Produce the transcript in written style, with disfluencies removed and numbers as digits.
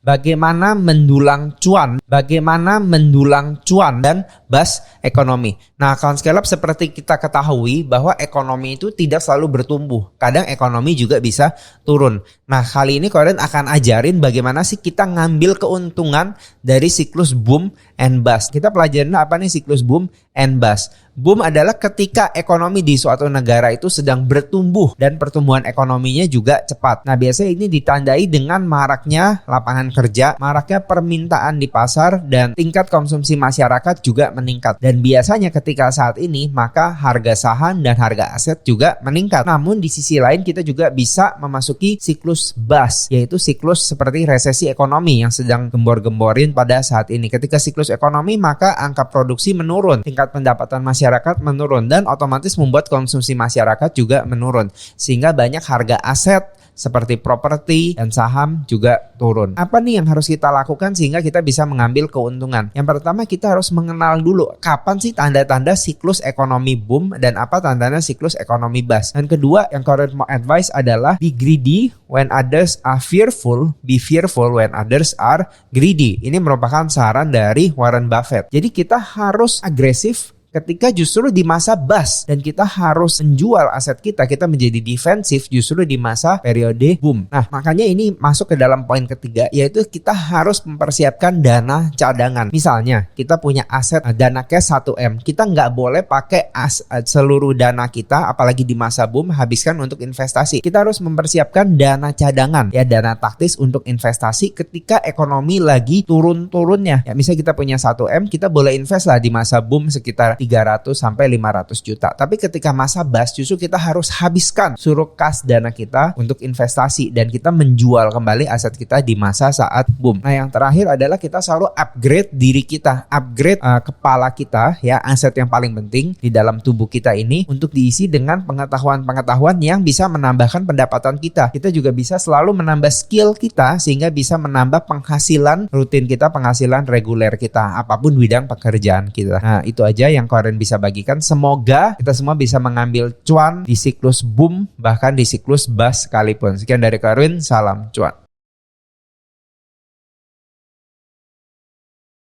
Bagaimana mendulang cuan dan buzz ekonomi. Nah, kawan scale up, seperti kita ketahui bahwa ekonomi itu tidak selalu bertumbuh. Kadang ekonomi juga bisa turun. Nah, kali ini Koren akan ajarin bagaimana sih kita ngambil keuntungan dari siklus boom and bust. Kita pelajarin apa nih siklus boom and bust. Boom adalah ketika ekonomi di suatu negara itu sedang bertumbuh dan pertumbuhan ekonominya juga cepat. Nah, biasanya ini ditandai dengan maraknya lapangan kerja, maraknya permintaan di pasar, dan tingkat konsumsi masyarakat juga meningkat. Dan biasanya ketika saat ini, maka harga saham dan harga aset juga meningkat. Namun di sisi lain kita juga bisa memasuki siklus bust, yaitu siklus seperti resesi ekonomi yang sedang gembor-gemborin pada saat ini. Ketika siklus ekonomi, maka angka produksi menurun, tingkat pendapatan masyarakat menurun, dan otomatis membuat konsumsi masyarakat juga menurun, sehingga banyak harga aset seperti properti dan saham juga turun. Apa nih yang harus kita lakukan sehingga kita bisa mengambil keuntungan? Yang pertama, kita harus mengenal dulu kapan sih tanda-tanda siklus ekonomi boom dan apa tandanya siklus ekonomi bust. Dan kedua, yang Koren mau advice adalah be greedy when others are fearful, be fearful when others are greedy. Ini merupakan saran dari Warren Buffett. Jadi kita harus agresif ketika justru di masa bust, dan kita harus menjual aset kita menjadi defensif justru di masa periode boom. Nah, makanya ini masuk ke dalam poin ketiga, yaitu kita harus mempersiapkan dana cadangan. Misalnya, kita punya aset dana cash 1M, kita nggak boleh pakai seluruh dana kita, apalagi di masa boom, habiskan untuk investasi. Kita harus mempersiapkan dana cadangan, ya dana taktis untuk investasi ketika ekonomi lagi turun-turunnya. Ya, misalnya kita punya 1M, kita boleh invest lah di masa boom sekitar 300 sampai 500 juta. Tapi ketika masa bust, justru kita harus habiskan seluruh kas dana kita untuk investasi dan kita menjual kembali aset kita di masa saat boom. Nah, yang terakhir adalah kita selalu upgrade diri kita, upgrade kepala kita, ya aset yang paling penting di dalam tubuh kita ini untuk diisi dengan pengetahuan-pengetahuan yang bisa menambahkan pendapatan kita. Kita juga bisa selalu menambah skill kita sehingga bisa menambah penghasilan rutin kita, penghasilan reguler kita, apapun bidang pekerjaan kita. Nah, itu aja yang Koren bisa bagikan. Semoga kita semua bisa mengambil cuan di siklus boom, bahkan di siklus bust sekalipun. Sekian dari Koren, salam cuan.